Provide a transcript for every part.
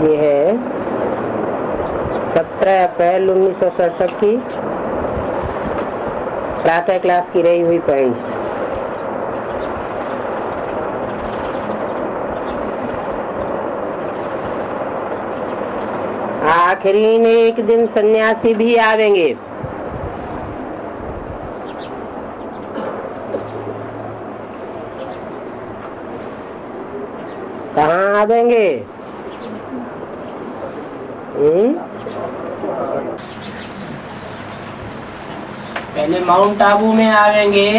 ये है 17 अप्रैल 1967 की प्रातः क्लास की रही हुई पॉइंट्स। आखिरी में एक दिन सन्यासी भी आवेंगे। कहाँ आवेंगे? पहले माउंट आबू में आवेंगे,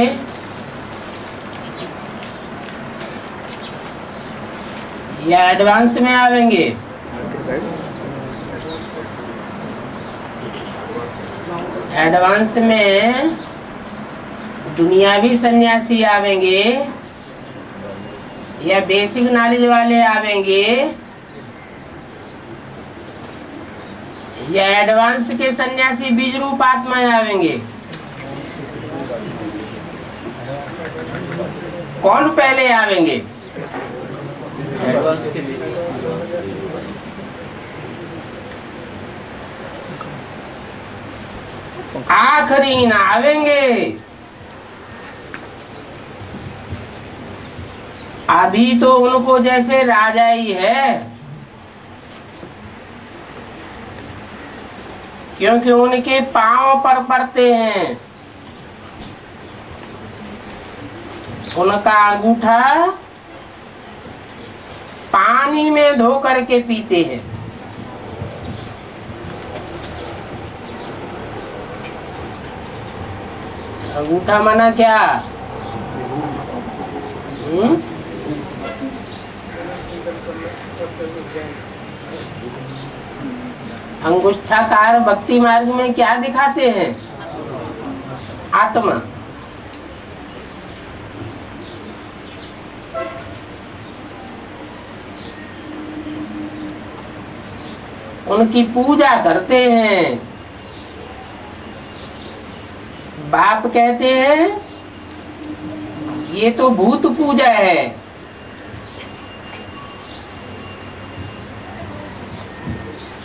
या एडवांस में आवेंगे? एडवांस में दुनियावी सन्यासी आवेंगे या बेसिक नॉलेज वाले आवेंगे, या एडवांस के सन्यासी बीज रूप आत्मा आवेंगे? कौन पहले आवेंगे? आखिरी ना आवेंगे। अभी तो उनको जैसे राजा ही है, क्योंकि उनके पांव पर पड़ते हैं। उनका अंगूठा पानी में धो करके पीते हैं। अंगूठा माना क्या? अंगुष्ठाकार भक्ति मार्ग में क्या दिखाते हैं? आत्मा। उनकी पूजा करते हैं। बाप कहते हैं ये तो भूत पूजा है।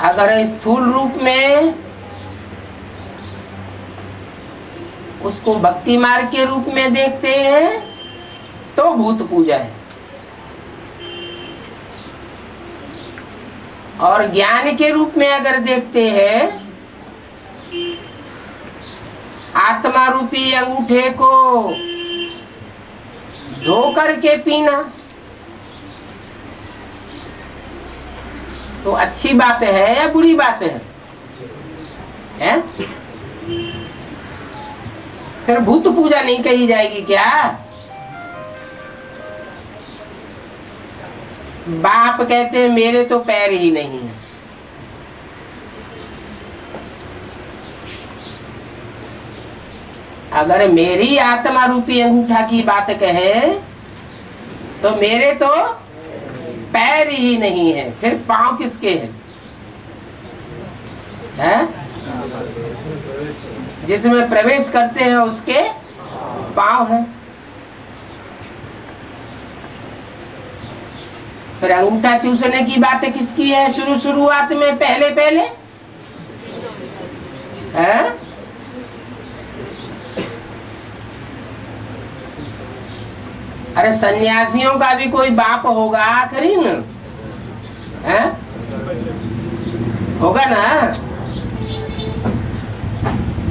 अगर स्थूल रूप में उसको भक्ति मार्ग के रूप में देखते हैं तो भूत पूजा है, और ज्ञान के रूप में अगर देखते हैं आत्मा रूपी अंगूठे को धो करके पीना, तो अच्छी बात है या बुरी बात है? फिर भूत पूजा नहीं कही जाएगी क्या? बाप कहते हैं मेरे तो पैर ही नहीं है। अगर मेरी आत्मा रूपी अंगूठा की बात कहे तो मेरे तो पैर ही नहीं है, फिर पांव किसके हैं? जिसमें प्रवेश करते हैं उसके पांव हैं। फिर अंगूठा चूसने की बात किसकी है? शुरुआत में पहले है? अरे सन्यासियों का भी कोई बाप होगा आखिरी न, है? होगा ना?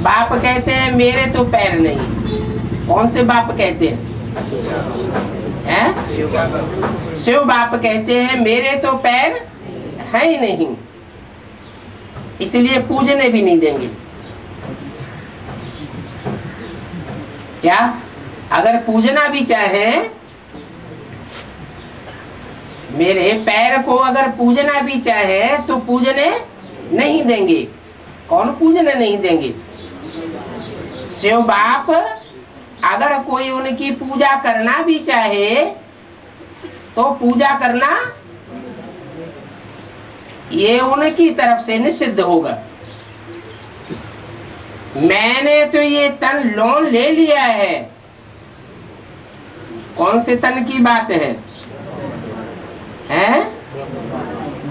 बाप कहते हैं मेरे तो पैर नहीं। कौन से बाप कहते हैं? शिव बाप कहते हैं मेरे तो पैर है ही नहीं, इसलिए पूजने भी नहीं देंगे। क्या? अगर पूजना भी चाहे, मेरे पैर को अगर पूजना भी चाहे तो पूजने नहीं देंगे। कौन पूजने नहीं देंगे? शिव बाप अगर कोई उनकी पूजा करना भी चाहे तो पूजा करना ये उनकी तरफ से निषिद्ध होगा। मैंने तो ये तन लोन ले लिया है। कौन से तन की बात है?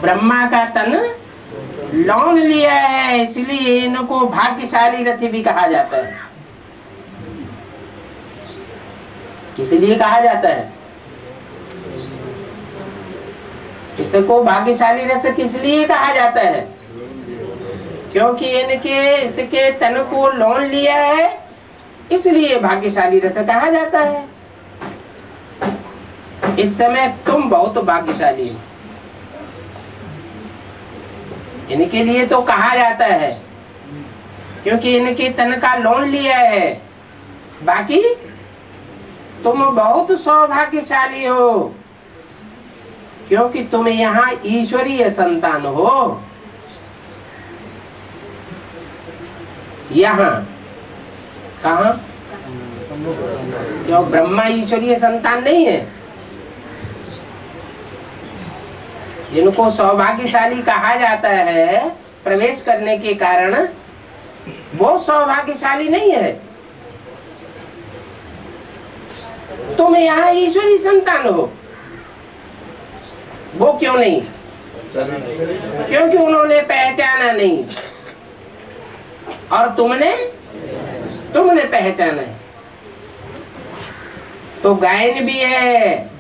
ब्रह्मा का तन लौन लिया है, इसलिए इनको भाग्यशाली रथी भी कहा जाता है। किसलिए कहा जाता है? इसको भाग्यशाली रथ किस लिए कहा जाता है? क्योंकि इसके तन को लौन लिया है, इसलिए भाग्यशाली रथ कहा जाता है। इस समय तुम बहुत भाग्यशाली हो, इनके लिए तो कहा जाता है क्योंकि इनके तन का लोन लिया है। बाकी तुम बहुत सौभाग्यशाली हो क्योंकि तुम यहाँ ईश्वरीय संतान हो। यहाँ कहाँ? क्यों ब्रह्मा ईश्वरीय संतान नहीं है? जिनको सौभाग्यशाली कहा जाता है प्रवेश करने के कारण, वो सौभाग्यशाली नहीं है। तुम यहाँ ईश्वरी संतान हो, वो क्यों नहीं? क्योंकि उन्होंने पहचाना नहीं और तुमने पहचाना है। तो गायन भी है,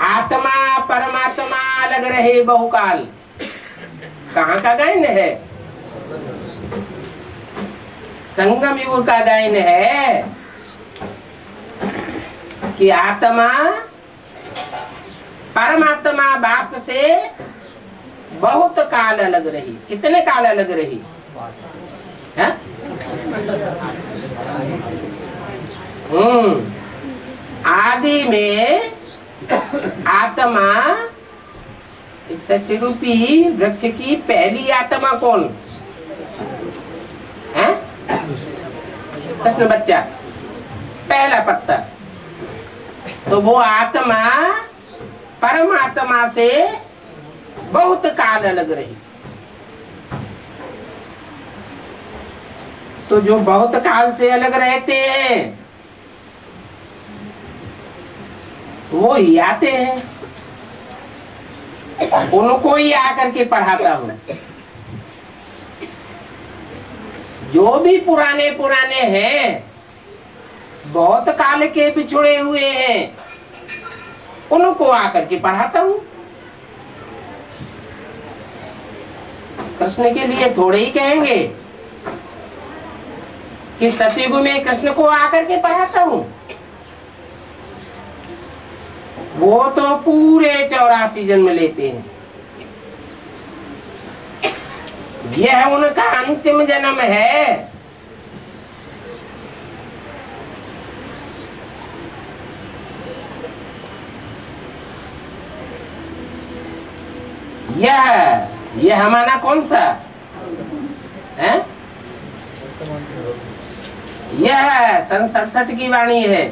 आत्मा परमात्मा अलग रहे बहुकाल। कहाँ का गायन है? संगम युग का गायन है कि आत्मा परमात्मा बाप से बहुत काल अलग रही। कितने काल अलग रही है? आदि में आत्मा, इस सृष्टि रूपी वृक्ष की पहली आत्मा कौन है? कृष्ण बच्चा, पहला पत्ता। तो वो आत्मा परमात्मा से बहुत काल अलग रही। तो जो बहुत काल से अलग रहते हैं वो ही आते हैं, उनको ही आकर के पढ़ाता हूं। जो भी पुराने पुराने हैं, बहुत काल के बिछुड़े हुए हैं, उनको आकर के पढ़ाता हूं। कृष्ण के लिए थोड़े ही कहेंगे कि सतयुग में कृष्ण को आकर के पढ़ाता हूं। वो तो पूरे 84 जन्म लेते हैं। यह उनका अंतिम जन्म है। यह हमारा कौन सा है? यह सन 67 की वाणी है।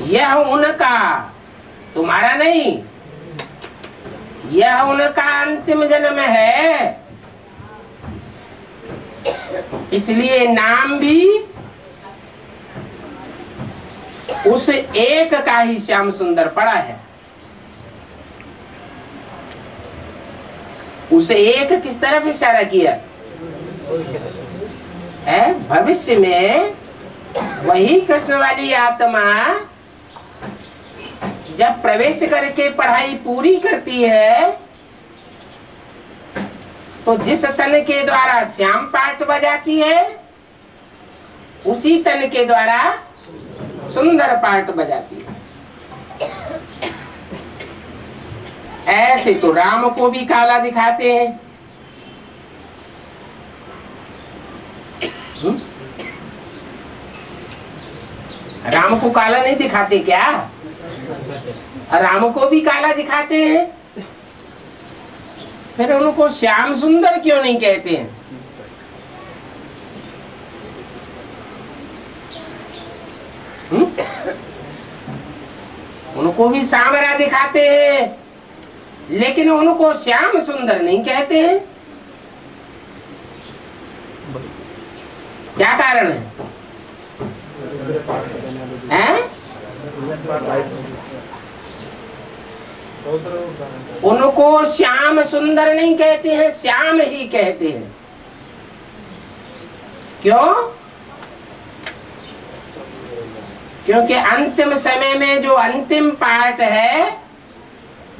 यह उनका, तुम्हारा नहीं, यह उनका अंतिम जन्म है। इसलिए नाम भी उस एक का ही श्याम सुंदर पड़ा है। उसे एक किस तरफ इशारा किया है? भविष्य में वही कृष्ण वाली आत्मा जब प्रवेश करके पढ़ाई पूरी करती है तो जिस तन के द्वारा श्याम पाठ बजाती है उसी तन के द्वारा सुंदर पाठ बजाती है। ऐसे तो राम को भी काला दिखाते हैं। राम को काला नहीं दिखाते क्या? राम को भी काला दिखाते हैं। फिर उनको श्याम सुंदर क्यों नहीं कहते हैं? उनको भी सांवरा दिखाते हैं लेकिन उनको श्याम सुंदर नहीं कहते हैं। क्या कारण है? उनको श्याम सुंदर नहीं कहते हैं, श्याम ही कहते हैं। क्यों? क्योंकि अंतिम समय में जो अंतिम पार्ट है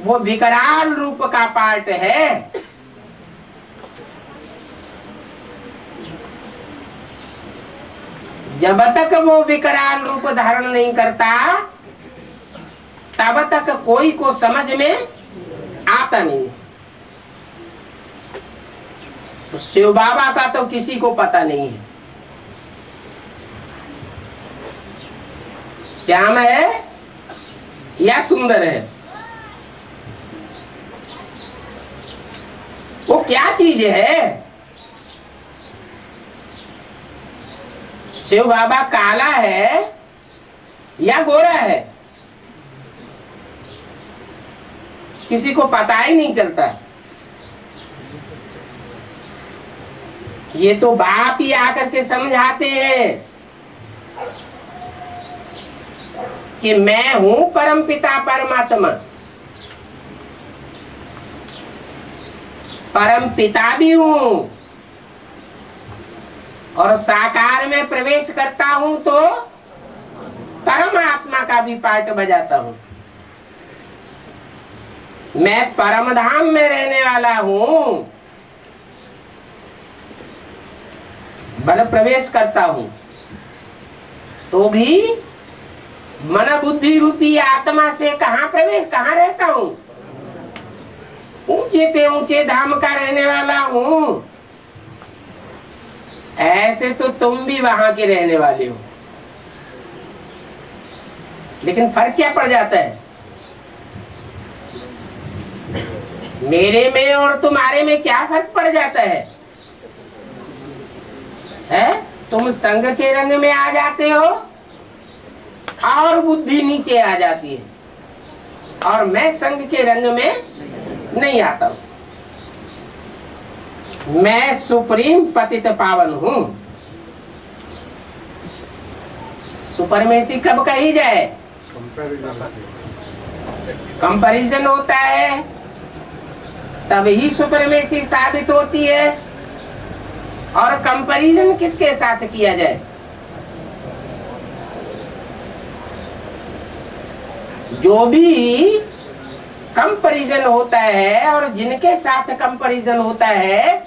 वो विकराल रूप का पार्ट है। जब तक वो विकराल रूप धारण नहीं करता तब तक कोई को समझ में आता नहीं। तो शिव बाबा का तो किसी को पता नहीं है। श्याम है या सुंदर है, वो क्या चीज है? शिव बाबा काला है या गोरा है, किसी को पता ही नहीं चलता। ये तो बाप ही आकर के समझाते हैं कि मैं हूं परम पिता परमात्मा। परम पिता भी हूं और साकार में प्रवेश करता हूं तो परमात्मा का भी पार्ट बजाता हूं। मैं परम धाम में रहने वाला हूं, बल प्रवेश करता हूं तो भी मन बुद्धि रूपी आत्मा से कहां प्रवेश, कहां रहता हूं? ऊंचे से ऊंचे धाम का रहने वाला हूं। ऐसे तो तुम भी वहां के रहने वाले हो, लेकिन फर्क क्या पड़ जाता है? मेरे में और तुम्हारे में क्या फर्क पड़ जाता है? तुम संग के रंग में आ जाते हो और बुद्धि नीचे आ जाती है, और मैं संग के रंग में नहीं आता हूं। मैं सुप्रीम पतित पावन हूं। सुपरमेसी कब कही जाए? कंपैरिजन होता है तब ही सुपरमेसी साबित होती है। और कंपैरिजन किसके साथ किया जाए? जो भी कंपैरिजन होता है और जिनके साथ कंपैरिजन होता है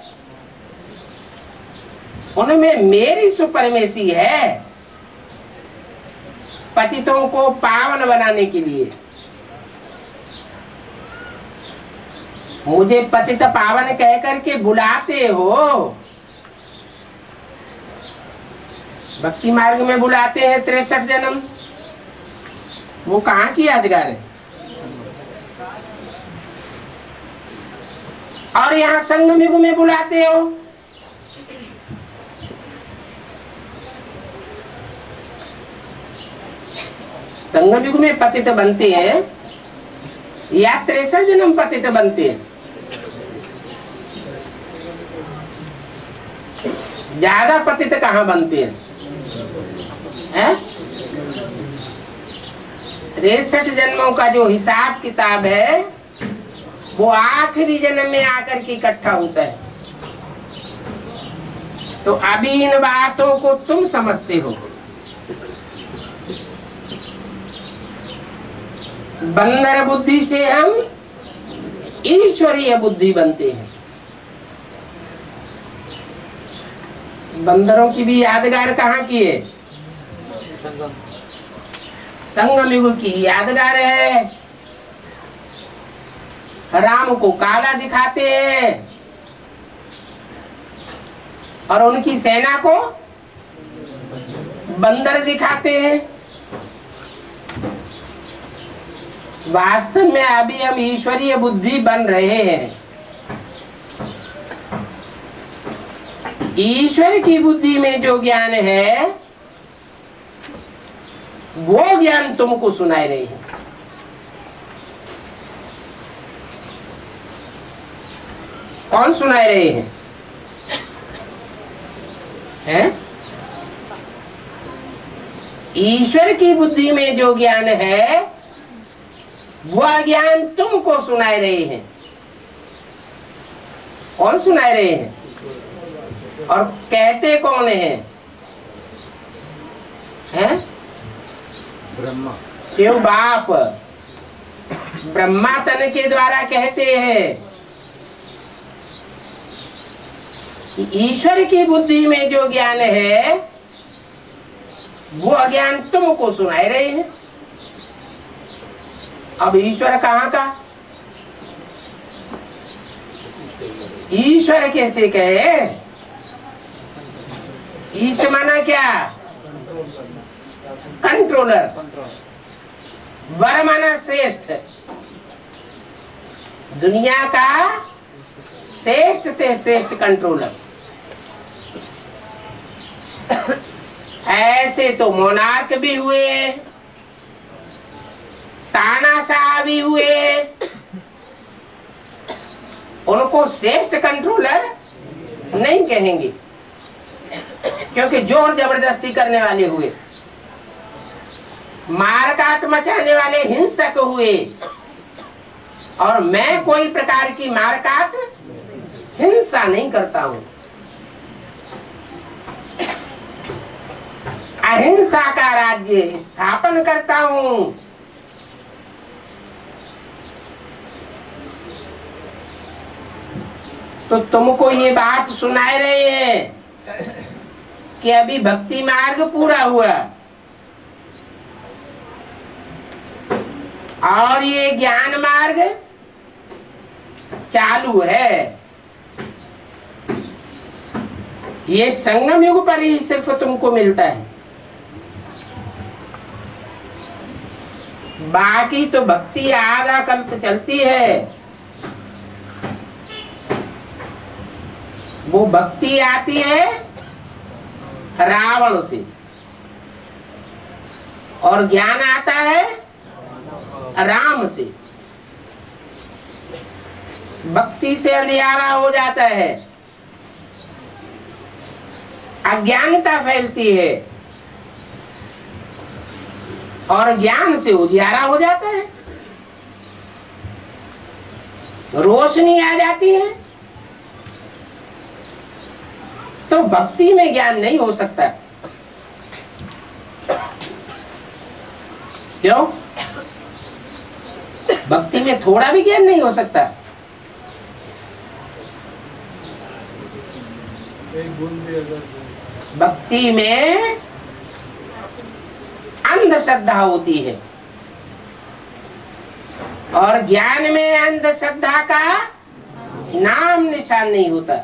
उनमें मेरी सुपरमेसी है, पतितों को पावन बनाने के लिए। मुझे पतित पावन कह करके बुलाते हो, भक्ति मार्ग में बुलाते हैं 63 जन्म, वो कहाँ की यादगार है? और यहाँ संगम युग में बुलाते हो, संगम युग में पतित बनते हैं या 63 जन्म पतित बनते हैं? ज्यादा पतित कहाँ बनते हैं? 63 जन्मों का जो हिसाब किताब है वो आखिरी जन्म में आकर के इकट्ठा होता है। तो अभी इन बातों को तुम समझते हो। बंदर बुद्धि से हम ईश्वरीय बुद्धि बनते हैं। बंदरों की भी यादगार कहाँ की है? संगम युग की यादगार है। राम को काला दिखाते हैं और उनकी सेना को बंदर दिखाते हैं। वास्तव में अभी हम ईश्वरीय बुद्धि बन रहे हैं। ईश्वर की बुद्धि में जो ज्ञान है वो ज्ञान तुमको सुनाई रही है। कौन सुनाई रहे हैं? ईश्वर की बुद्धि में जो ज्ञान है वह ज्ञान तुमको सुनाए रहे हैं। कौन सुनाए रहे हैं? और कहते कौन हैं? हैं? ब्रह्मा, शिव बाप ब्रह्मा तन के द्वारा कहते हैं कि ईश्वर की बुद्धि में जो ज्ञान है वो ज्ञान तुमको सुनाए रहे हैं। अब ईश्वर कहाँ का? ईश्वर कैसे कहे? ईश्वर माना क्या? कंट्रोलर। वर माना श्रेष्ठ। दुनिया का श्रेष्ठ से श्रेष्ठ कंट्रोलर। ऐसे तो मोनार्क भी हुए, तानाशाह भी हुए, उनको श्रेष्ठ कंट्रोलर नहीं कहेंगे क्योंकि जोर जबरदस्ती करने वाले हुए, मारकाट मचाने वाले हिंसक हुए। और मैं कोई प्रकार की मारकाट हिंसा नहीं करता हूं, अहिंसा का राज्य स्थापन करता हूं। तो तुमको ये बात सुनाए रहे हैं कि अभी भक्ति मार्ग पूरा हुआ और ये ज्ञान मार्ग चालू है। ये संगम युग पर ही सिर्फ तुमको मिलता है, बाकी तो भक्ति आधा कल्प चलती है। वो भक्ति आती है रावण से और ज्ञान आता है राम से। भक्ति से अंधियारा हो जाता है, अज्ञानता फैलती है और ज्ञान से उजियारा हो जाता है, रोशनी आ जाती है। तो भक्ति में ज्ञान नहीं हो सकता। क्यों? भक्ति में थोड़ा भी ज्ञान नहीं हो सकता। भक्ति में अंधश्रद्धा होती है और ज्ञान में अंधश्रद्धा का नाम निशान नहीं होता।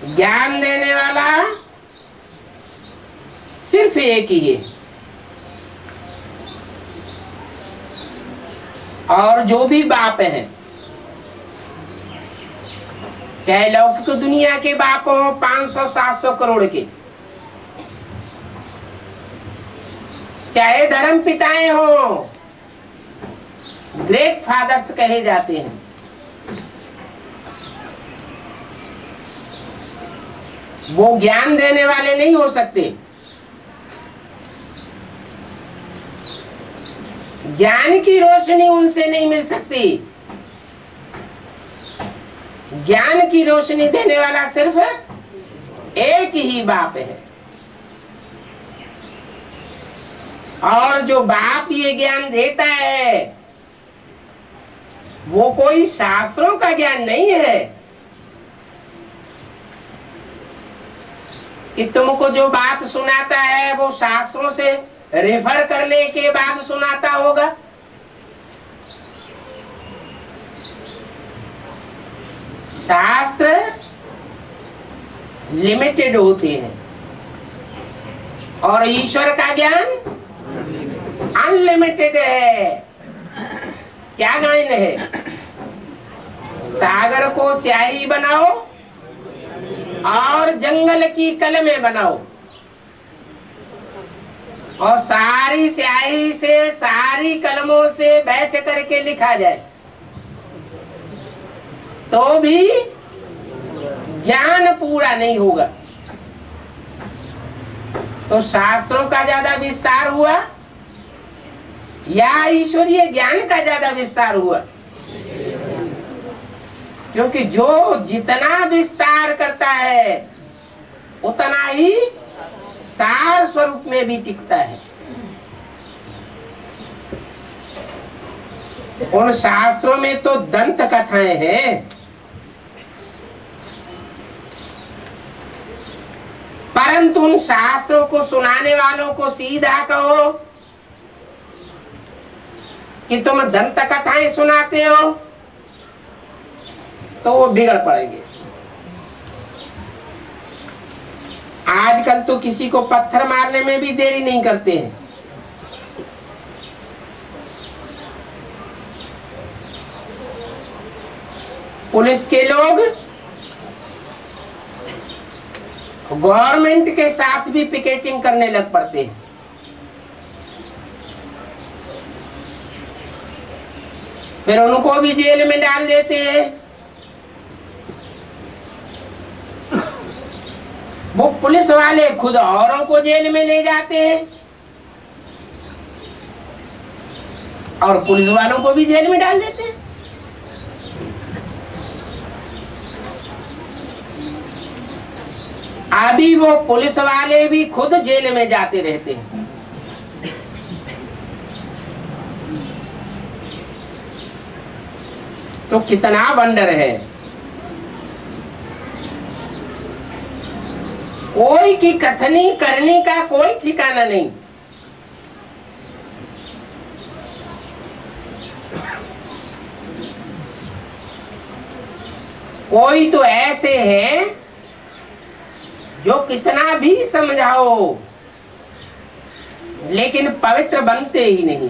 ज्ञान देने वाला सिर्फ एक ही है और जो भी बाप हैं, चाहे लौकिक दुनिया के बाप हो 500-700 करोड़ के, चाहे धर्म पिताएं हो, ग्रेट फादर्स कहे जाते हैं, वो ज्ञान देने वाले नहीं हो सकते। ज्ञान की रोशनी उनसे नहीं मिल सकती। ज्ञान की रोशनी देने वाला सिर्फ एक ही बाप है और जो बाप ये ज्ञान देता है वो कोई शास्त्रों का ज्ञान नहीं है कि तुमको जो बात सुनाता है वो शास्त्रों से रेफर करने के बाद सुनाता होगा। शास्त्र लिमिटेड होते हैं और ईश्वर का ज्ञान अनलिमिटेड है। क्या ज्ञान है? सागर को स्याही बनाओ और जंगल की कलमें बनाओ और सारी स्याही से सारी कलमों से बैठ करके लिखा जाए तो भी ज्ञान पूरा नहीं होगा। तो शास्त्रों का ज्यादा विस्तार हुआ या ईश्वरीय ज्ञान का ज्यादा विस्तार हुआ? क्योंकि जो जितना विस्तार करता है उतना ही सार स्वरूप में भी टिकता है। उन शास्त्रों में तो दंत कथाएं हैं, परंतु उन शास्त्रों को सुनाने वालों को सीधा कहो कि तुम दंत कथाएं सुनाते हो तो वो बिगड़ पड़ेंगे। आजकल तो किसी को पत्थर मारने में भी देरी नहीं करते हैं। पुलिस के लोग गवर्नमेंट के साथ भी पिकेटिंग करने लग पड़ते हैं। फिर उनको भी जेल में डाल देते हैं। वो पुलिस वाले खुद औरों को जेल में ले जाते हैं और पुलिस वालों को भी जेल में डाल देते हैं। अभी वो पुलिस वाले भी खुद जेल में जाते रहते हैं। तो कितना वंडर है। कोई की कथनी करने का कोई ठिकाना नहीं। कोई तो ऐसे हैं जो कितना भी समझाओ लेकिन पवित्र बनते ही नहीं।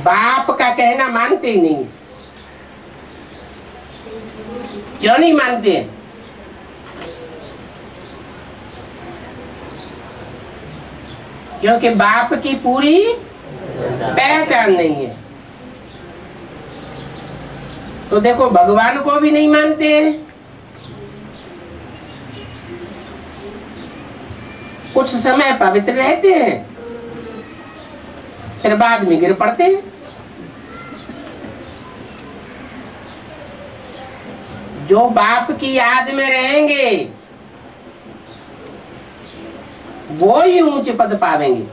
बाप का कहना मानते ही नहीं। क्यों नहीं मानते? क्योंकि बाप की पूरी पहचान नहीं है। तो देखो भगवान को भी नहीं मानते हैं। कुछ समय पवित्र रहते हैं फिर बाद में गिर पड़ते हैं। जो बाप की याद में रहेंगे वो ही ऊंच पद पावेंगे।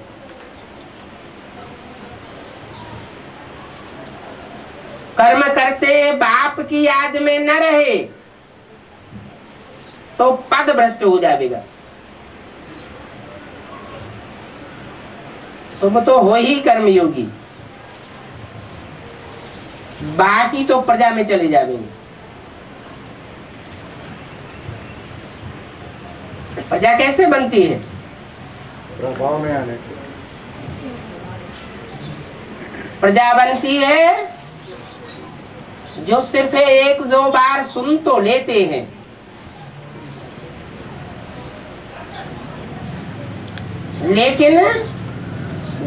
कर्म करते बाप की याद में न रहे तो पद भ्रष्ट हो जाएगा। तुम तो हो ही कर्मयोगी, बाकी तो प्रजा में चले जाएंगे। प्रजा कैसे बनती है? प्रभाव में आने से। प्रजा बनती है जो सिर्फ एक दो बार सुन तो लेते हैं, लेकिन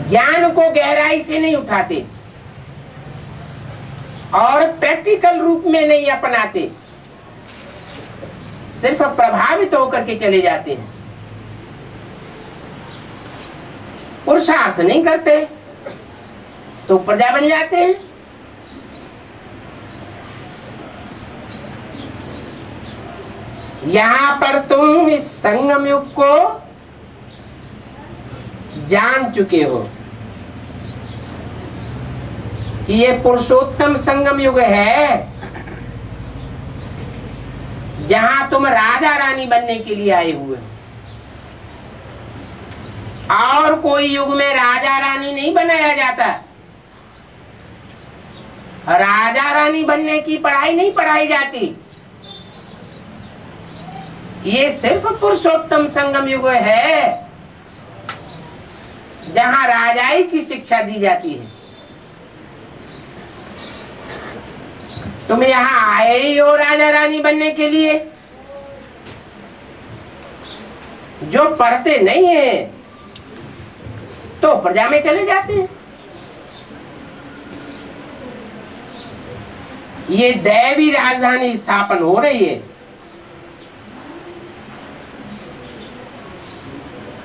ज्ञान को गहराई से नहीं उठाते और प्रैक्टिकल रूप में नहीं अपनाते, सिर्फ प्रभावित होकर के चले जाते हैं। पुरुषार्थ नहीं करते तो प्रजा बन जाते हैं। यहां पर तुम इस संगम युग को जान चुके हो कि ये पुरुषोत्तम संगम युग है, जहां तुम राजा रानी बनने के लिए आए हुए। और कोई युग में राजा रानी नहीं बनाया जाता। राजा रानी बनने की पढ़ाई नहीं पढ़ाई जाती। ये सिर्फ पुरुषोत्तम संगम युग है जहां राजाई की शिक्षा दी जाती है। तुम यहाँ आए ही हो राजा रानी बनने के लिए। जो पढ़ते नहीं है तो प्रजा में चले जाते हैं। ये दैवी राजधानी स्थापन हो रही है।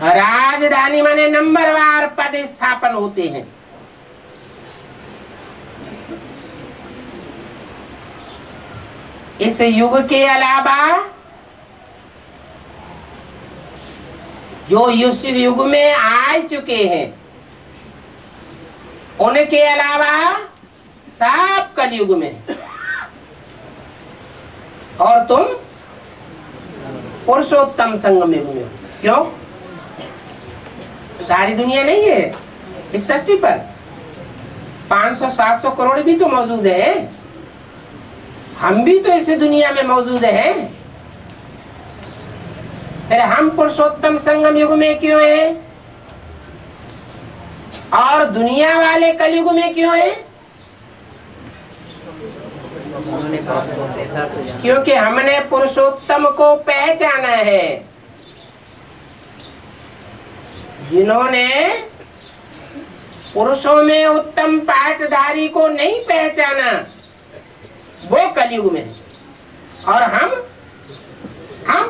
राजधानी माने नंबरवार पद स्थापन होते हैं। इस युग के अलावा जो इस युग में आ चुके हैं, उनके अलावा सब कलयुग में, और तुम पुरुषोत्तम संगम युग में हो। क्यों? सारी दुनिया नहीं है इस सृष्टि पर, 500-700 करोड़ भी तो मौजूद है, हम भी तो इस दुनिया में मौजूद हैं। फिर हम पुरुषोत्तम संगम युग में क्यों हैं और दुनिया वाले कलयुग में क्यों हैं? क्योंकि हमने पुरुषोत्तम को पहचाना है। जिन्होंने पुरुषों में उत्तम पाठधारी को नहीं पहचाना, वो कलयुग में है, और हम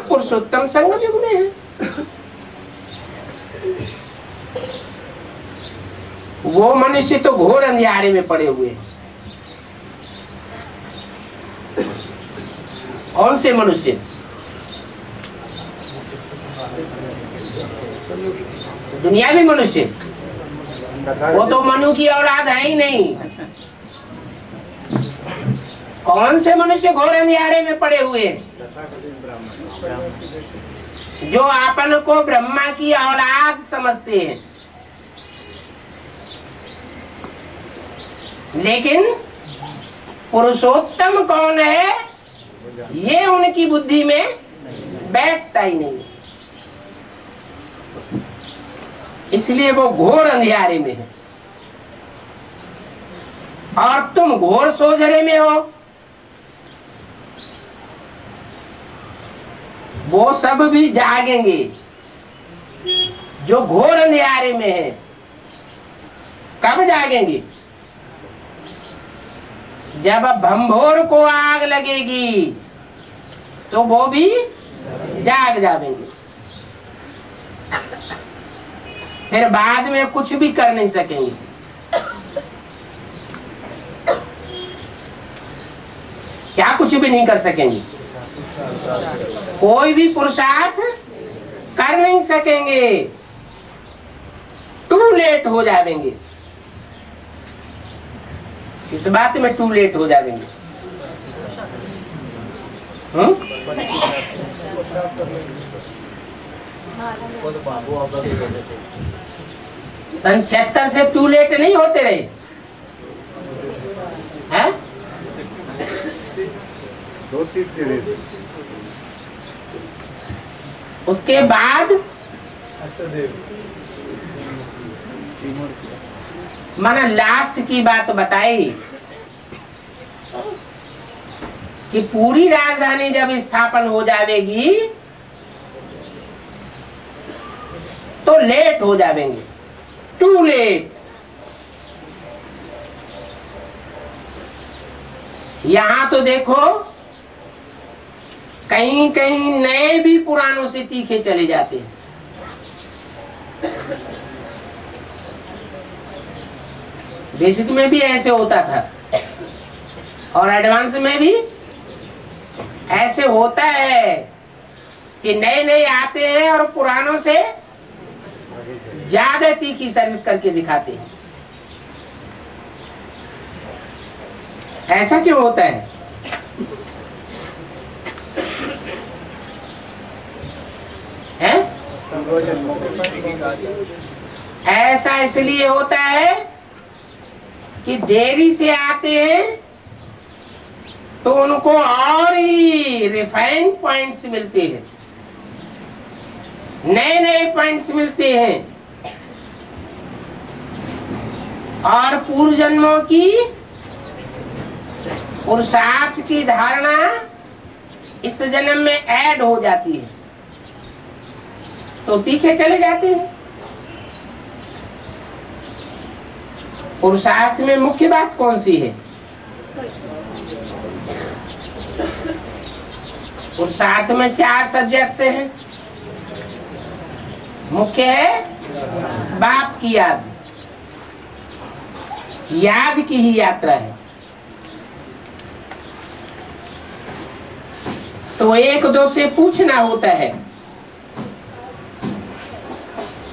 पुरुषोत्तम संगम युग में हैं। वो मनुष्य तो घोर अंधियारे में पड़े हुए हैं। कौन से मनुष्य? दुनियावी मनुष्य, वो तो मनु की औलाद है ही नहीं। कौन से मनुष्य घोर अंधियारे में पड़े हुए हैं? जो आपन को ब्रह्मा की औलाद समझते हैं, लेकिन पुरुषोत्तम कौन है ये उनकी बुद्धि में बैठता ही नहीं, इसलिए वो घोर अंधियारे में है और तुम घोर सोजरे में हो। वो सब भी जागेंगे जो घोर अंधियारे में है। कब जागेंगे? जब भंभोर को आग लगेगी तो वो भी जाग जाएंगे, फिर बाद में कुछ भी कर नहीं सकेंगे। क्या कुछ भी नहीं कर सकेंगे? कोई भी पुरुषार्थ कर नहीं सकेंगे, टू लेट हो जाएंगे। इस बात में टू लेट हो जाएंगे। सन 76 से टू लेट नहीं होते रहे हैं? उसके बाद मैंने लास्ट की बात बताई कि पूरी राजधानी जब स्थापन हो जाएगी तो लेट हो जाएंगे, टू लेट। यहां तो देखो कहीं कहीं नए भी पुरानों से तीखे चले जाते हैं। बेसिक में भी ऐसे होता था और एडवांस में भी ऐसे होता है कि नए नए आते हैं और पुरानों से ज्यादा तीखी सर्विस करके दिखाते हैं। ऐसा क्यों होता है? हैं? ऐसा इसलिए होता है कि देरी से आते हैं तो उनको और ही रिफाइंड पॉइंट्स मिलते हैं, नए नए पॉइंट्स मिलते हैं, और पूर्व जन्मों की पुरुषार्थ की धारणा इस जन्म में ऐड हो जाती है तो तीखे चले जाते हैं। पुरुषार्थ में मुख्य बात कौन सी है? पुरुषार्थ में 4 सब्जेक्ट्स हैं। मुख्य है बाप की याद, याद की ही यात्रा है। तो एक दो से पूछना होता है,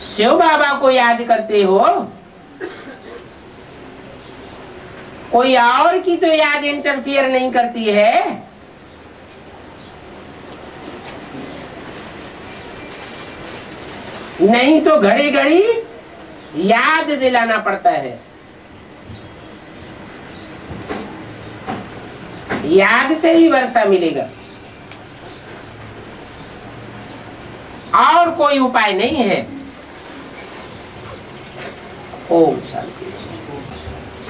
शिव बाबा को याद करते हो, कोई और की तो याद इंटरफियर नहीं करती है। नहीं तो घड़ी घड़ी याद दिलाना पड़ता है। याद से ही वर्षा मिलेगा, और कोई उपाय नहीं है। ओम शांति।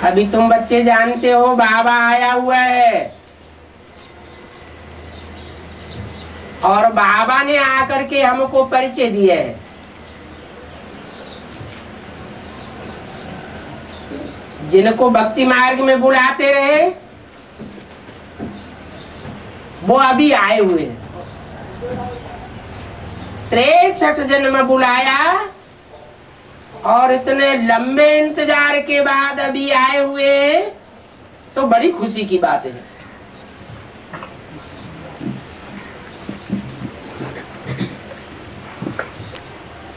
अभी तुम बच्चे जानते हो बाबा आया हुआ है, और बाबा ने आकर के हमको परिचय दिया है। जिनको भक्ति मार्ग में बुलाते रहे वो अभी आए हुए हैं। 63 जन्म बुलाया और इतने लंबे इंतजार के बाद अभी आए हुए हैं, तो बड़ी खुशी की बात है।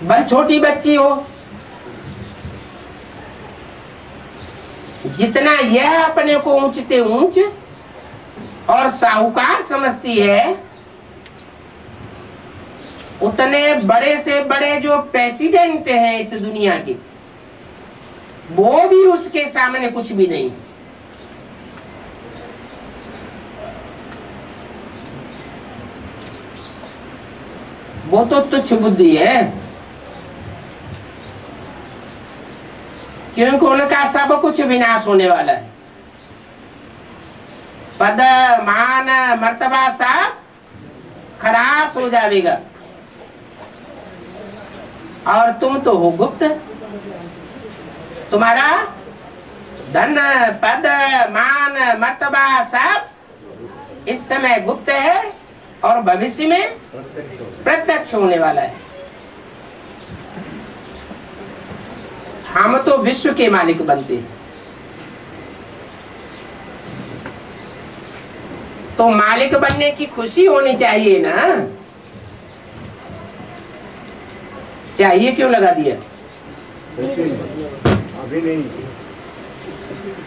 बस छोटी बच्ची हो, जितना यह अपने को ऊंचते ऊंच और साहूकार समझती है, उतने बड़े से बड़े जो प्रेसिडेंट हैं इस दुनिया के, वो भी उसके सामने कुछ भी नहीं। वो तो तुच्छ बुद्धि है, क्योंकि उनका सब कुछ विनाश होने वाला है। पद मान मर्तबा सब खरास हो जाएगा, और तुम तो हो गुप्त। तुम्हारा धन पद मान मर्तबा सब इस समय गुप्त है, और भविष्य में प्रत्यक्ष होने वाला है। हम तो विश्व के मालिक बनते हैं। तो मालिक बनने की खुशी होनी चाहिए ना। चाहिए क्यों लगा दिया? अभी नहीं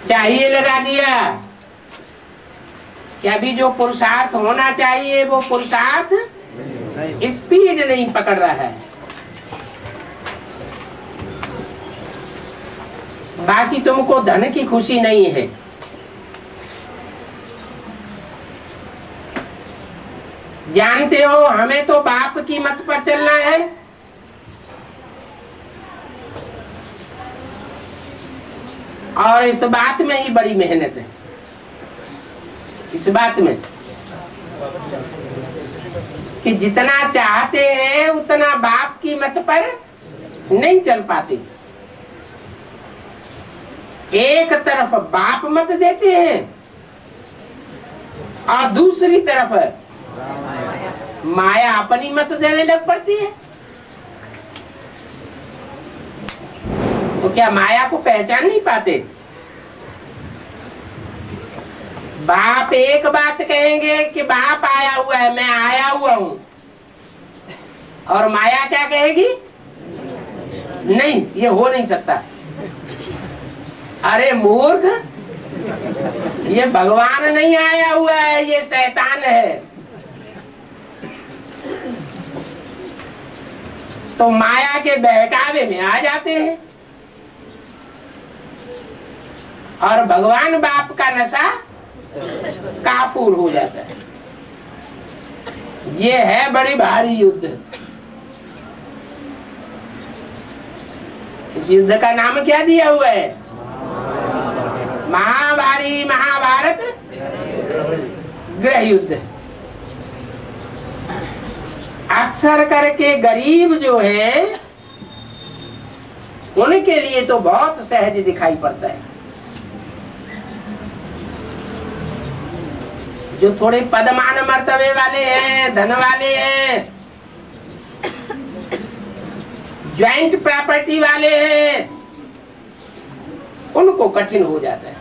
चाहिए लगा दिया कि अभी जो पुरुषार्थ होना चाहिए वो पुरुषार्थ स्पीड नहीं पकड़ रहा है। बाकी तुमको धन की खुशी नहीं है, जानते हो हमें तो बाप की मत पर चलना है। और इस बात में ही बड़ी मेहनत है, इस बात में कि जितना चाहते हैं उतना बाप की मत पर नहीं चल पाते। एक तरफ बाप मत देते हैं और दूसरी तरफ माया अपनी मत देने लग पड़ती है। तो क्या माया को पहचान नहीं पाते? बाप एक बात कहेंगे कि बाप आया हुआ है, मैं आया हुआ हूं, और माया क्या कहेगी? नहीं, ये हो नहीं सकता। अरे मूर्ख, ये भगवान नहीं आया हुआ है, ये शैतान है। तो माया के बहकावे में आ जाते हैं, और भगवान बाप का नशा काफूर हो जाता है। ये है बड़ी भारी युद्ध। इस युद्ध का नाम क्या दिया हुआ है? महाभारी महाभारत गृह युद्ध। अक्सर करके गरीब जो है उनके लिए तो बहुत सहज दिखाई पड़ता है। जो थोड़े पदमान मर्तबे वाले हैं, धन वाले हैं, ज्वाइंट प्रॉपर्टी वाले हैं उनको कठिन हो जाता है।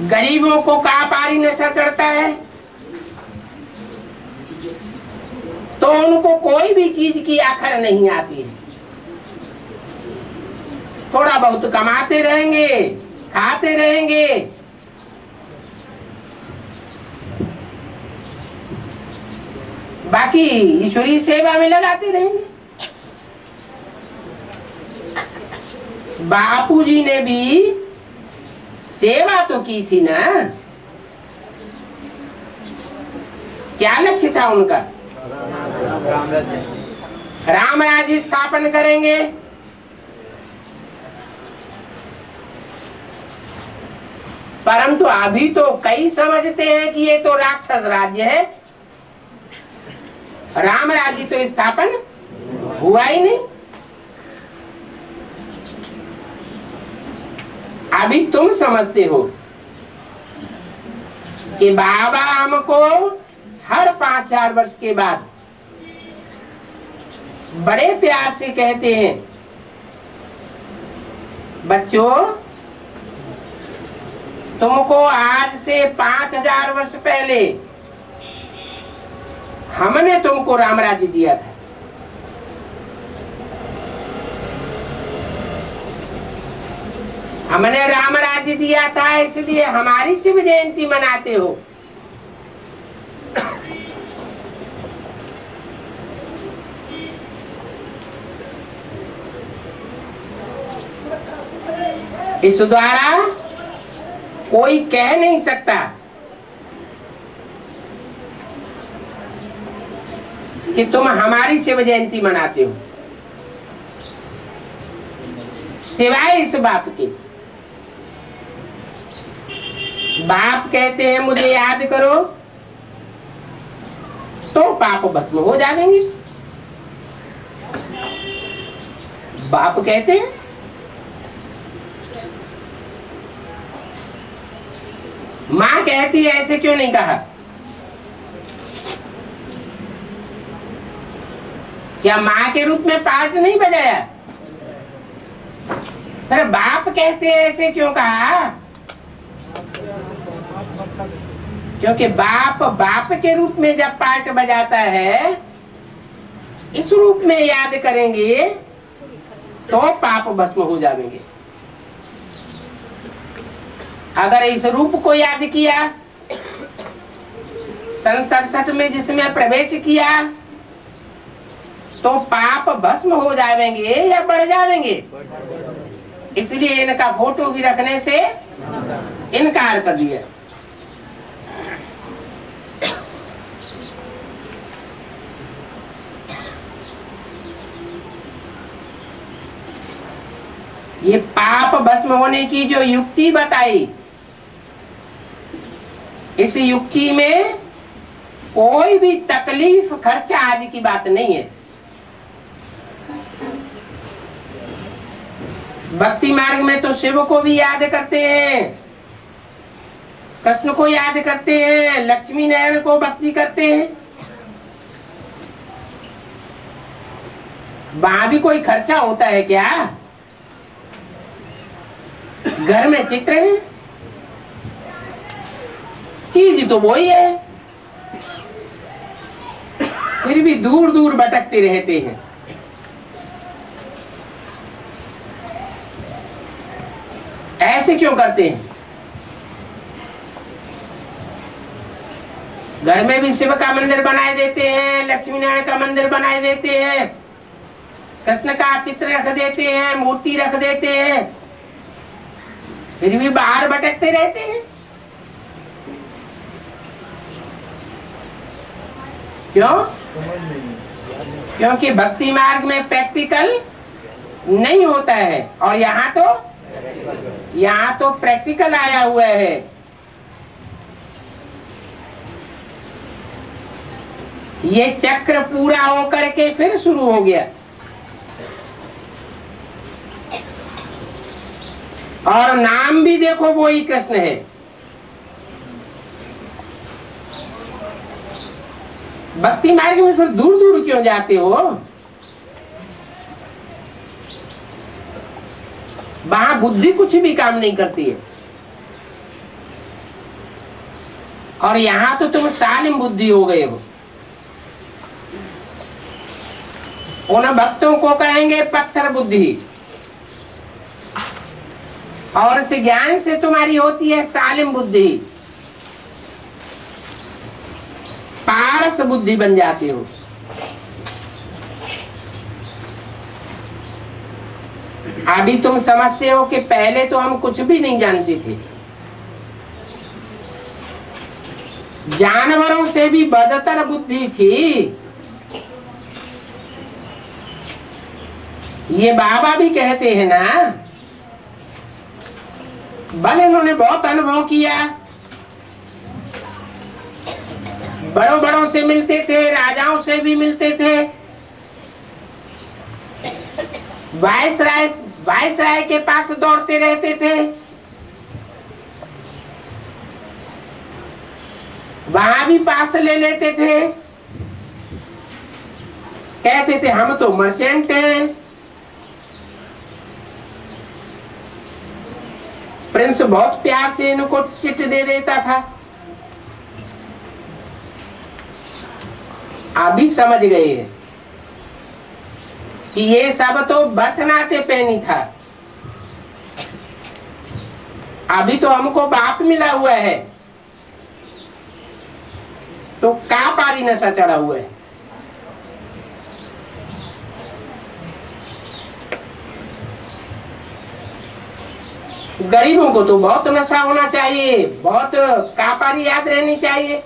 गरीबों को कापारी नशा चढ़ता है तो उनको कोई भी चीज की आखिर नहीं आती है। थोड़ा बहुत कमाते रहेंगे, खाते रहेंगे, बाकी ईश्वरीय सेवा में लगाते रहेंगे। बापूजी ने भी सेवा तो की थी ना, क्या लक्ष्य था उनका? राम राज्य स्थापन करेंगे। परंतु अभी तो कई समझते हैं कि ये तो राक्षस राज्य है, राम राज्य तो स्थापन हुआ ही नहीं। अभी तुम समझते हो कि बाबा हमको हर 5-4 वर्ष के बाद बड़े प्यार से कहते हैं, बच्चों तुमको आज से 5000 वर्ष पहले हमने तुमको राम राज्य दिया था। हमने राम राज्य दिया था इसलिए हमारी शिव जयंती मनाते हो। इस द्वारा कोई कह नहीं सकता कि तुम हमारी शिव जयंती मनाते हो, सिवाय इस बाप के। बाप कहते हैं मुझे याद करो तो पाप भस्म हो जाएंगे। बाप कहते हैं माँ कहती है ऐसे क्यों नहीं कहा? क्या माँ के रूप में पाठ नहीं बजाया? फिर बाप कहते हैं ऐसे क्यों कहा? क्योंकि बाप के रूप में जब पाठ बजाता है, इस रूप में याद करेंगे तो पाप भस्म हो जाएंगे। अगर इस रूप को याद किया, सन 67 में जिसमें प्रवेश किया, तो पाप भस्म हो जाएंगे या बढ़ जाएंगे। इसलिए इनका फोटो भी रखने से इनकार कर दिया। ये पाप भस्म होने की जो युक्ति बताई, इस युक्ति में कोई भी तकलीफ खर्चा आदि की बात नहीं है। भक्ति मार्ग में तो शिव को भी याद करते हैं, कृष्ण को याद करते हैं, लक्ष्मी नारायण को भक्ति करते हैं। वहां भी कोई खर्चा होता है क्या? घर में चित्र है, चीज तो वही है, फिर भी दूर दूर भटकते रहते हैं। ऐसे क्यों करते हैं? घर में भी शिव का मंदिर बनाए देते हैं, लक्ष्मी नारायण का मंदिर बनाए देते हैं, कृष्ण का चित्र रख देते हैं, मूर्ति रख देते हैं, फिर भी बाहर भटकते रहते हैं। क्यों? क्योंकि भक्ति मार्ग में प्रैक्टिकल नहीं होता है, और यहाँ तो प्रैक्टिकल आया हुआ है। ये चक्र पूरा होकर के फिर शुरू हो गया, और नाम भी देखो वो ही कृष्ण है। भक्ति मार्ग में फिर दूर दूर क्यों जाते हो? वहां बुद्धि कुछ भी काम नहीं करती है, और यहां तो तुम सालिम बुद्धि हो गए हो। उन भक्तों को कहेंगे पत्थर बुद्धि, और इस ज्ञान से तुम्हारी होती है सालिम बुद्धि, पारस बुद्धि बन जाती हो। अभी तुम समझते हो कि पहले तो हम कुछ भी नहीं जानते थे, जानवरों से भी बदतर बुद्धि थी। ये बाबा भी कहते हैं ना, भले उन्होंने बहुत अनुभव किया, बड़ों बड़ों से मिलते थे, राजाओं से भी मिलते थे, वायसराय के पास दौड़ते रहते थे, वहां भी पास ले लेते थे, कहते थे हम तो मर्चेंट हैं। प्रिंस बहुत प्यार से इनको चिट दे देता था। अभी समझ गए हैं कि ये सब तो बथनाते पैनी था। अभी तो हमको बाप मिला हुआ है, तो का पारी नशा चढ़ा हुआ है। गरीबों को तो बहुत नशा होना चाहिए, बहुत कापारी याद रहनी चाहिए।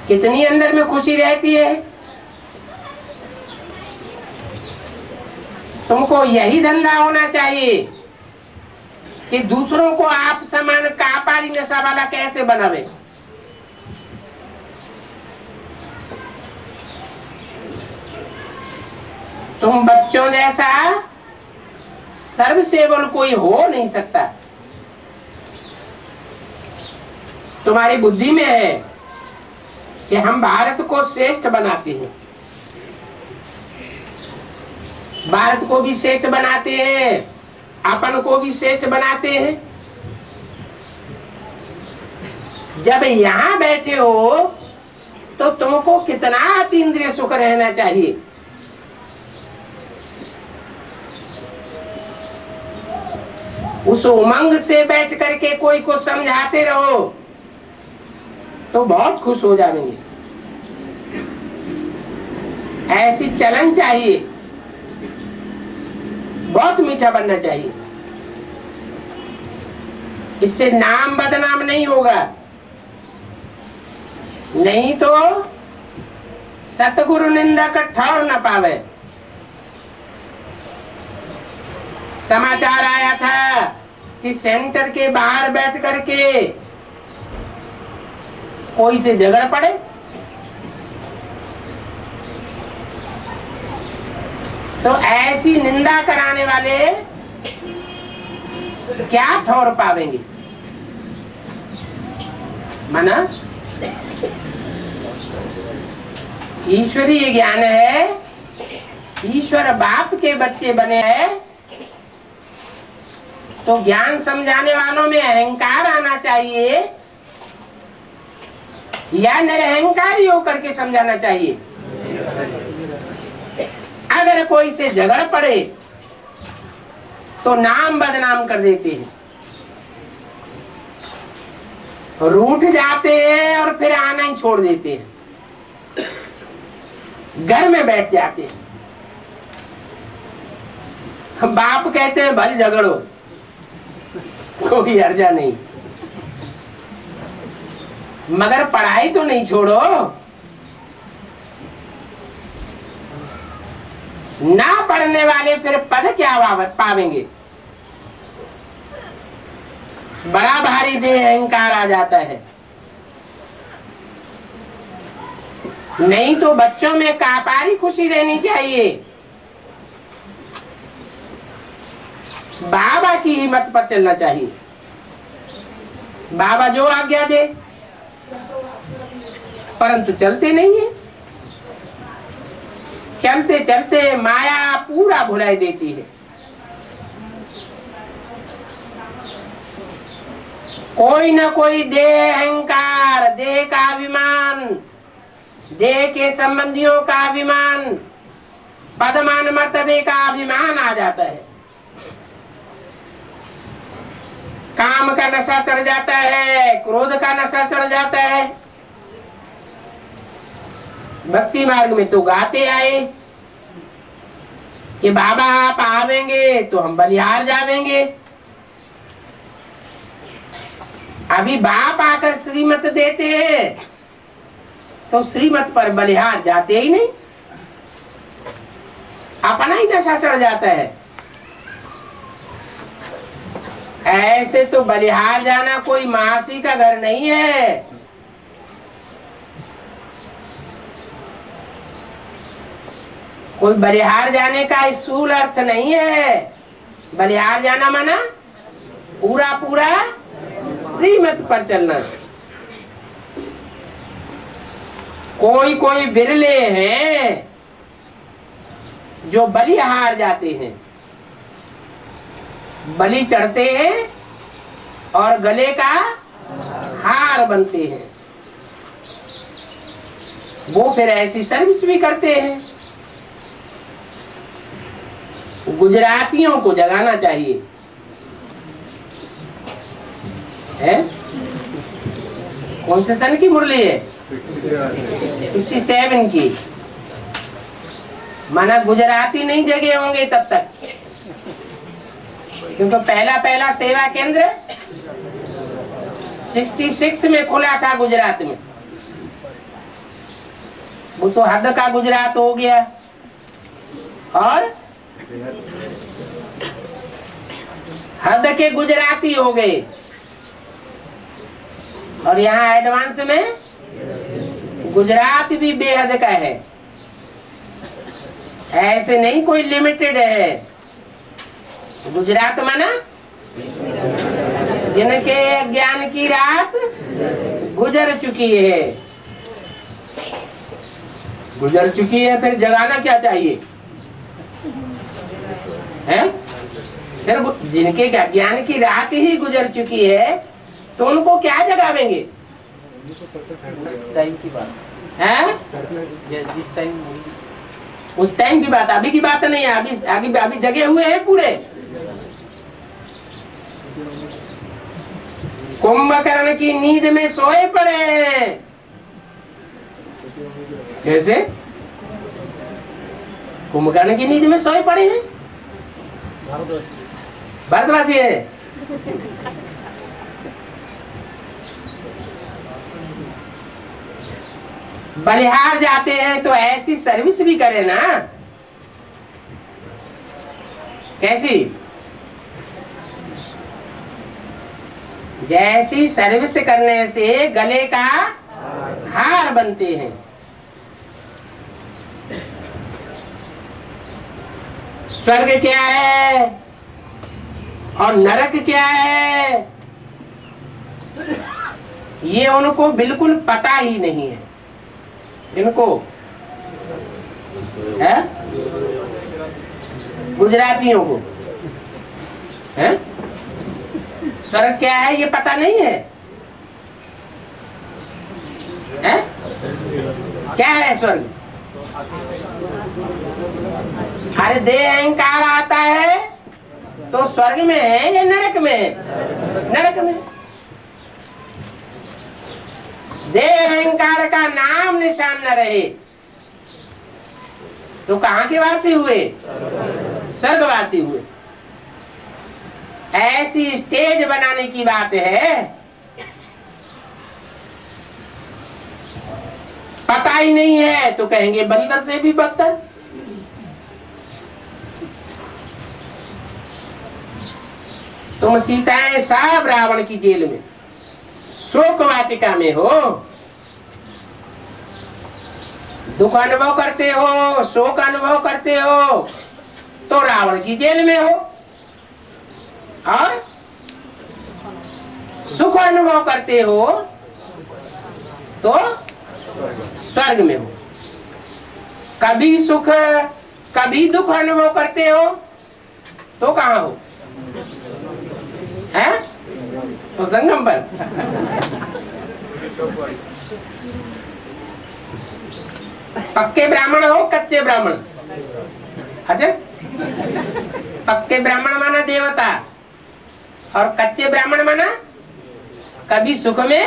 कितनी अंदर में खुशी रहती है। तुमको यही धंधा होना चाहिए कि दूसरों को आप समान कापारी नशा वाला कैसे बनावे। तुम बच्चों जैसा सर्वसेवल कोई हो नहीं सकता। तुम्हारी बुद्धि में है कि हम भारत को श्रेष्ठ बनाते हैं, भारत को भी श्रेष्ठ बनाते हैं, अपन को भी श्रेष्ठ बनाते हैं। जब यहां बैठे हो तो तुमको कितना अतीन्द्रिय सुख रहना चाहिए। उस उमंग से बैठ करके कोई को समझाते रहो तो बहुत खुश हो जाएंगे। ऐसी चलन चाहिए, बहुत मीठा बनना चाहिए। इससे नाम बदनाम नहीं होगा, नहीं तो सतगुरु निंदा का ठौर न पावे। समाचार आया था कि सेंटर के बाहर बैठ करके कोई से झगड़ पड़े, तो ऐसी निंदा कराने वाले क्या ठौर पावेंगे। माना ईश्वरीय ज्ञान है, ईश्वर बाप के बच्चे बने हैं, तो ज्ञान समझाने वालों में अहंकार आना चाहिए या निरहंकारी होकर के समझाना चाहिए। अगर कोई से झगड़ पड़े तो नाम बदनाम कर देते हैं, रूठ जाते हैं और फिर आना ही छोड़ देते हैं, घर में बैठ जाते हैं। बाप कहते हैं भले झगड़ो, कोई हर्जा नहीं, मगर पढ़ाई तो नहीं छोड़ो। ना पढ़ने वाले फिर पद क्या पावेंगे। बड़ा भारी देह अहंकार आ जाता है। नहीं तो बच्चों में कापारी खुशी रहनी चाहिए, बाबा की हिम्मत पर चलना चाहिए। बाबा जो आज्ञा दे परंतु चलते नहीं है। चलते चलते माया पूरा भुलाई देती है। कोई न कोई देह अहंकार, देह का अभिमान, देह के संबंधियों का अभिमान, पदमान मर्तबे का अभिमान आ जाता है। काम का नशा चढ़ जाता है, क्रोध का नशा चढ़ जाता है। भक्ति मार्ग में तो गाते आए कि बाबा आप आवेंगे तो हम बलिहार जावेंगे। अभी बाप आकर श्रीमत देते हैं तो श्रीमत पर बलिहार जाते ही नहीं, अपना ही नशा चढ़ जाता है। ऐसे तो बलिहार जाना कोई मासी का घर नहीं है। कोई बलिहार जाने का स्थूल अर्थ नहीं है। बलिहार जाना माना पूरा पूरा श्रीमत पर चलना। कोई कोई बिरले हैं जो बलिहार जाते हैं, बलि चढ़ते हैं और गले का हार बनते हैं। वो फिर ऐसी सर्विस भी करते हैं। गुजरातियों को जगाना चाहिए है। कौन से सन की मुरली है? 67 की। माना गुजराती नहीं जगे होंगे तब तक, क्योंकि पहला सेवा केंद्र 66 में खुला था गुजरात में। वो तो हद का गुजरात हो गया और हद के गुजराती हो गए, और यहाँ एडवांस में गुजरात भी बेहद का है। ऐसे नहीं कोई लिमिटेड है। गुजरात माना जिनके ज्ञान की रात गुजर चुकी है। गुजर चुकी है, फिर जगाना क्या चाहिए है? फिर जिनके ज्ञान की रात ही गुजर चुकी है तो उनको क्या जगावेंगे? टाइम की बात है, जिस टाइम उस टाइम की बात, अभी की बात नहीं है। अभी जगे हुए हैं पूरे। कुंभकर्ण की नींद में सोए पड़े हैं। कैसे? कुंभकर्ण की नींद में सोए पड़े हैं। भारतवासी है। बलिहार जाते हैं तो ऐसी सर्विस भी करे ना। कैसी? जैसी सर्विस करने से गले का हार बनते हैं। स्वर्ग क्या है और नरक क्या है, ये उनको बिल्कुल पता ही नहीं है। इनको है, गुजरातियों को है, स्वर्ग क्या है ये पता नहीं है, है? क्या है स्वर्ग? अरे देह अहंकार आता है तो स्वर्ग में है या नरक में? नरक में। देह अहंकार का नाम निशान न रहे तो कहाँ के वासी हुए? स्वर्गवासी हुए। ऐसी स्टेज बनाने की बात है। पता ही नहीं है तो कहेंगे बंदर से भी बदतर। तुम सीताएं सब रावण की जेल में शोक वाटिका में हो, दुख अनुभव करते हो, शोक अनुभव करते हो तो रावण की जेल में हो, और सुख अनुभव करते हो तो स्वर्ग में हो। कभी सुख कभी दुख अनुभव करते हो तो कहाँ हो? हैं? तो संगम पर। पक्के ब्राह्मण हो कच्चे ब्राह्मण? अच्छा, पक्के ब्राह्मण माना देवता और कच्चे ब्राह्मण माना कभी सुख में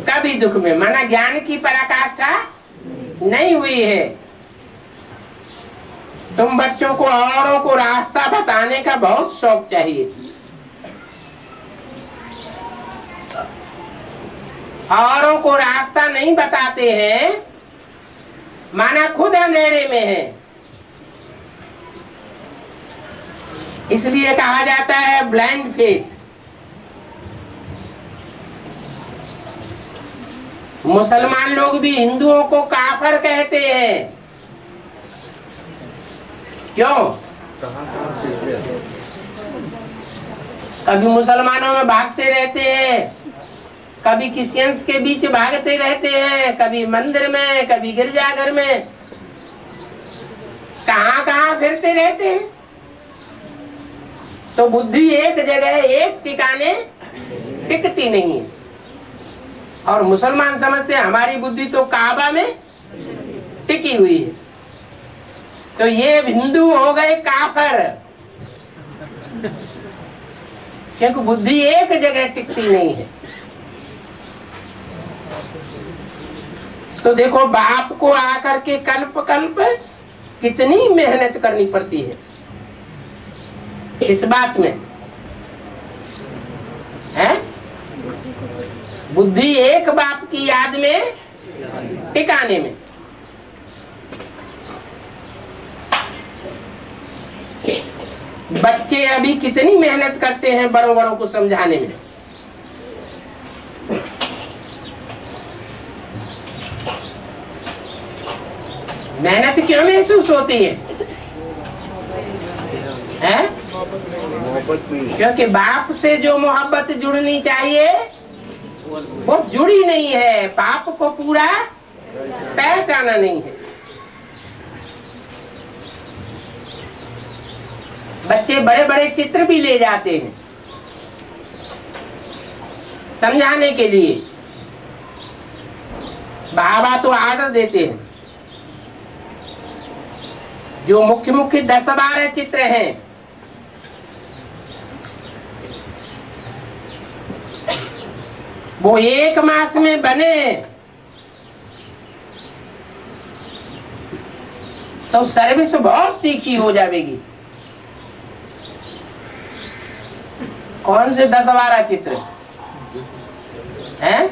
कभी दुख में, माना ज्ञान की पराकाष्ठा नहीं हुई है। तुम बच्चों को औरों को रास्ता बताने का बहुत शौक चाहिए, औरों को रास्ता नहीं बताते हैं, माना खुद अंधेरे में है। इसलिए कहा जाता है ब्लाइंड फेथ। मुसलमान लोग भी हिंदुओं को काफर कहते हैं। क्यों? कभी मुसलमानों में भागते रहते हैं, कभी क्रिश्चियंस के बीच भागते रहते हैं, कभी मंदिर में कभी गिरजाघर में, कहां कहां फिरते रहते हैं। तो बुद्धि एक जगह एक ठिकाने टिकती नहीं है। और मुसलमान समझते हैं हमारी बुद्धि तो काबा में टिकी हुई है। तो ये हिंदू हो गए काफर, क्योंकि बुद्धि एक जगह टिकती नहीं है। तो देखो बाप को आकर के कल्प कल्प कितनी मेहनत करनी पड़ती है इस बात में है। बुद्धि एक बाप की याद में टिकाने में। बच्चे अभी कितनी मेहनत करते हैं बड़ों बड़ों को समझाने में। मेहनत क्यों महसूस होती है? हैं? क्योंकि बाप से जो मोहब्बत जुड़नी चाहिए वो जुड़ी नहीं है, बाप को पूरा पहचाना नहीं है। बच्चे बड़े बड़े चित्र भी ले जाते हैं समझाने के लिए, बाबा तो आर्डर देते हैं। जो मुख्य मुख्य 10-12 चित्र हैं वो 1 मास में बने तो सर्विस बहुत तीखी हो जाएगी। कौन से 10-12 चित्र हैं?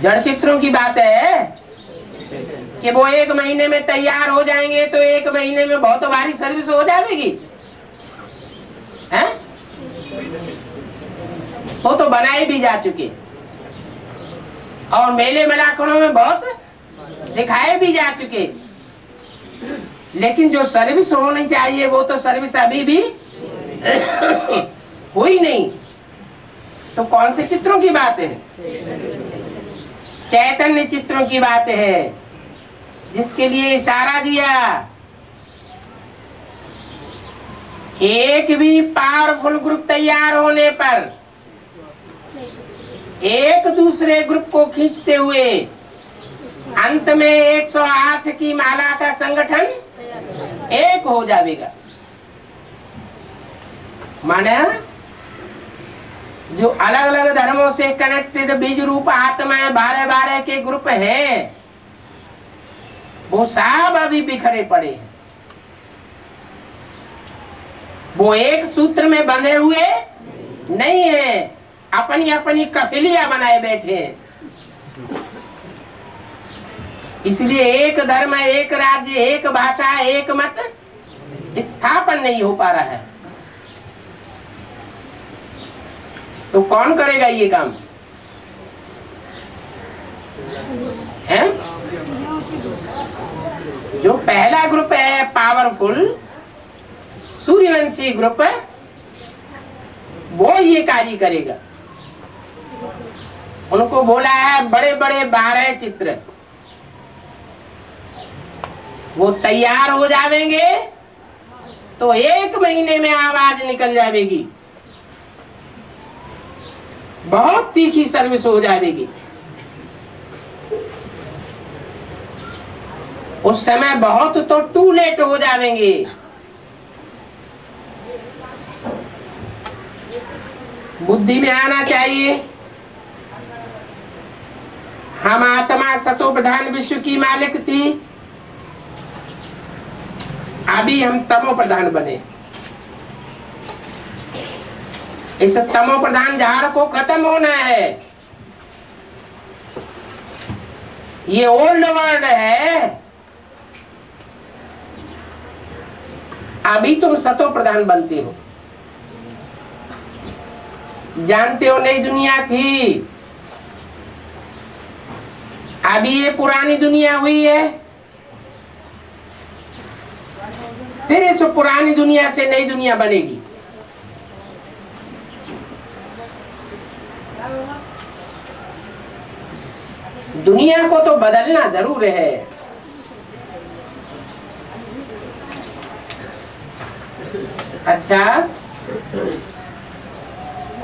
जड़ चित्रों की बात है कि वो 1 महीने में तैयार हो जाएंगे तो 1 महीने में बहुत भारी सर्विस हो जाएगी। हैं? वो तो बनाए भी जा चुके और मेले मलाखनों में बहुत दिखाए भी जा चुके, लेकिन जो सर्विस होनी चाहिए वो तो सर्विस अभी भी हुई नहीं। तो कौन से चित्रों की बात है? चैतन्य चित्रों की बात है, जिसके लिए इशारा दिया। एक भी पावरफुल ग्रुप तैयार होने पर एक दूसरे ग्रुप को खींचते हुए अंत में 108 की माला का संगठन एक हो जाएगा। माने जो अलग अलग धर्मों से कनेक्टेड बीज रूप आत्माएं 12-12 के ग्रुप हैं वो सब अभी बिखरे पड़े हैं। वो एक सूत्र में बंधे हुए नहीं है, अपनी अपनी कफिलियां बनाए बैठे हैं। इसलिए एक धर्म, एक राज्य, एक भाषा, एक मत स्थापन नहीं हो पा रहा है। तो कौन करेगा ये काम? है जो पहला ग्रुप है पावरफुल सूर्यवंशी ग्रुप, वो ये कार्य करेगा। उनको बोला है बड़े बड़े 12 चित्र, वो तैयार हो जाएंगे तो 1 महीने में आवाज निकल जाएगी, बहुत तीखी सर्विस हो जाएगी। उस समय बहुत तो टू लेट हो जाएंगे। बुद्धि में आना चाहिए हम आत्मा सतो प्रधान विश्व की मालिक थी, अभी हम तमो प्रधान बने। इस तमो प्रधान झाड़ को खत्म होना है। ये ओल्ड वर्ल्ड है, अभी तुम सतो प्रधान बनते हो। जानते हो नई दुनिया थी, अभी ये पुरानी दुनिया हुई है, फिर इस पुरानी दुनिया से नई दुनिया बनेगी। दुनिया को तो बदलना जरूर है। अच्छा,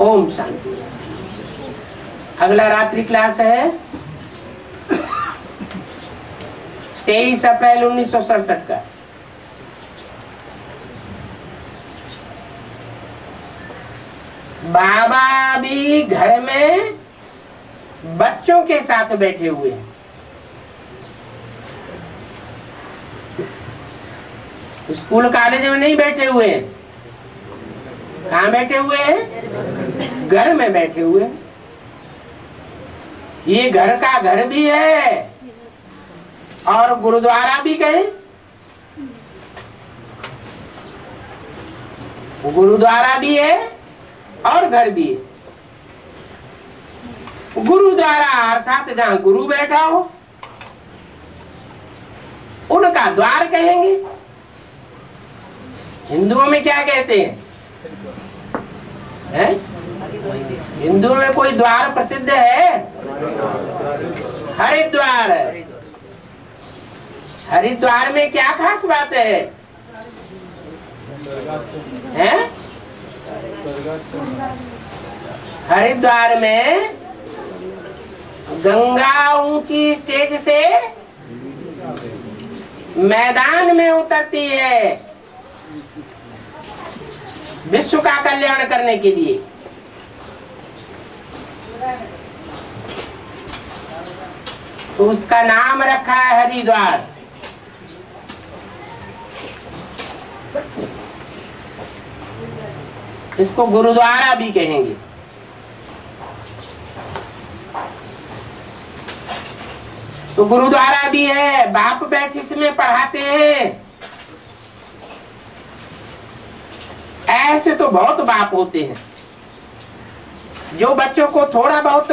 ओम शांति। अगला रात्रि क्लास है 23 अप्रैल 1967 का। बाबा भी घर में बच्चों के साथ बैठे हुए हैं। स्कूल कॉलेज में नहीं बैठे हुए हैं। कहाँ बैठे हुए हैं? घर में बैठे हुए हैं। ये घर का घर भी है और गुरुद्वारा भी कहे, गुरुद्वारा भी है और घर भी है। गुरुद्वारा अर्थात जहाँ गुरु बैठा हो उनका द्वार कहेंगे। हिंदुओं में क्या कहते हैं? हिंदुओं में कोई द्वार प्रसिद्ध है? हरिद्वार। हरिद्वार में क्या खास बात है? हरिद्वार में गंगा ऊंची स्टेज से मैदान में उतरती है विश्व का कल्याण करने के लिए। तो उसका नाम रखा है हरिद्वार। इसको गुरुद्वारा भी कहेंगे। तो गुरुद्वारा भी है, बाप बैठ इसमें पढ़ाते हैं। ऐसे तो बहुत बाप होते हैं जो बच्चों को थोड़ा बहुत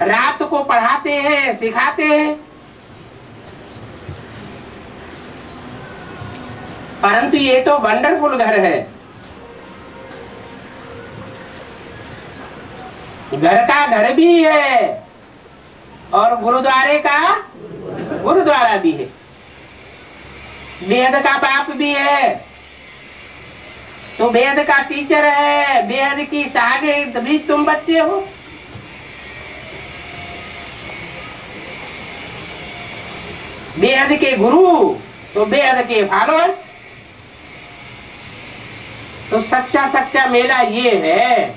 रात को पढ़ाते हैं, सिखाते हैं, परंतु ये तो वंडरफुल घर है। घर का घर भी है और गुरुद्वारे का गुरुद्वारा भी है। बेहद का बाप भी है तो बेहद का टीचर है, बेहद की शागिर्द भी तुम बच्चे हो। बेहद के गुरु तो बेहद के फॉलोअर्स। तो सच्चा सच्चा मेला ये है,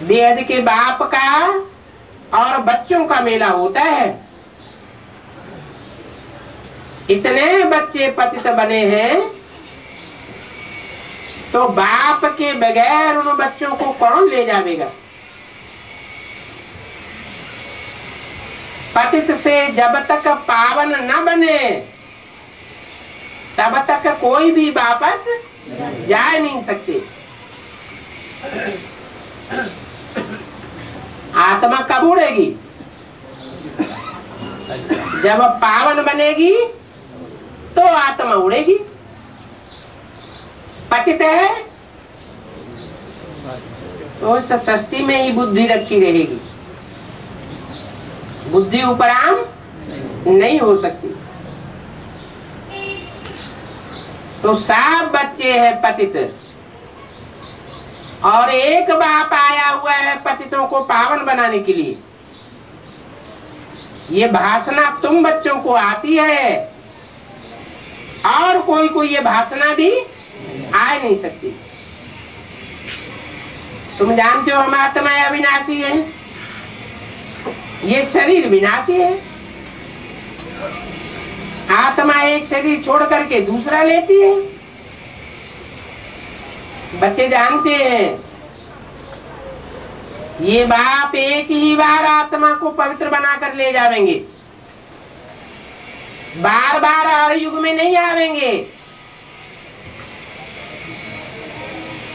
बेहद के बाप का और बच्चों का मेला होता है। इतने बच्चे पतित बने हैं तो बाप के बगैर उन बच्चों को कौन ले जाएगा? पतित से जब तक पावन न बने तब तक कोई भी वापस जा नहीं सकते। आत्मा कब उड़ेगी? जब पावन बनेगी तो आत्मा उड़ेगी। पतित है तो इस सृष्टि में ही बुद्धि रखी रहेगी, बुद्धि उपराम नहीं हो सकती। तो सब बच्चे हैं पतित, और एक बाप आया हुआ है पतितों को पावन बनाने के लिए। ये भाषणा तुम बच्चों को आती है, और कोई कोई ये भाषणा भी आ नहीं सकती। तुम जानते हो हम आत्मा अविनाशी है, ये शरीर विनाशी है। आत्मा एक शरीर छोड़ करके दूसरा लेती है। बच्चे जानते हैं ये बाप एक ही बार आत्मा को पवित्र बनाकर ले जावेंगे, बार बार हर युग में नहीं आवेंगे।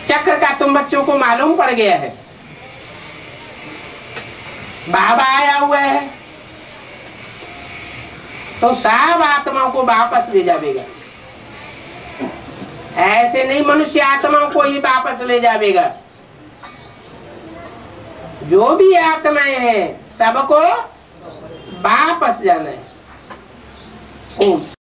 चक्र का तुम बच्चों को मालूम पड़ गया है। बाबा आया हुआ है तो सब आत्माओं को वापस ले जावेगा। ऐसे नहीं मनुष्य आत्माओं को ही वापस ले जावेगा। जो भी आत्माएं हैं सबको वापस जाना है। ओम।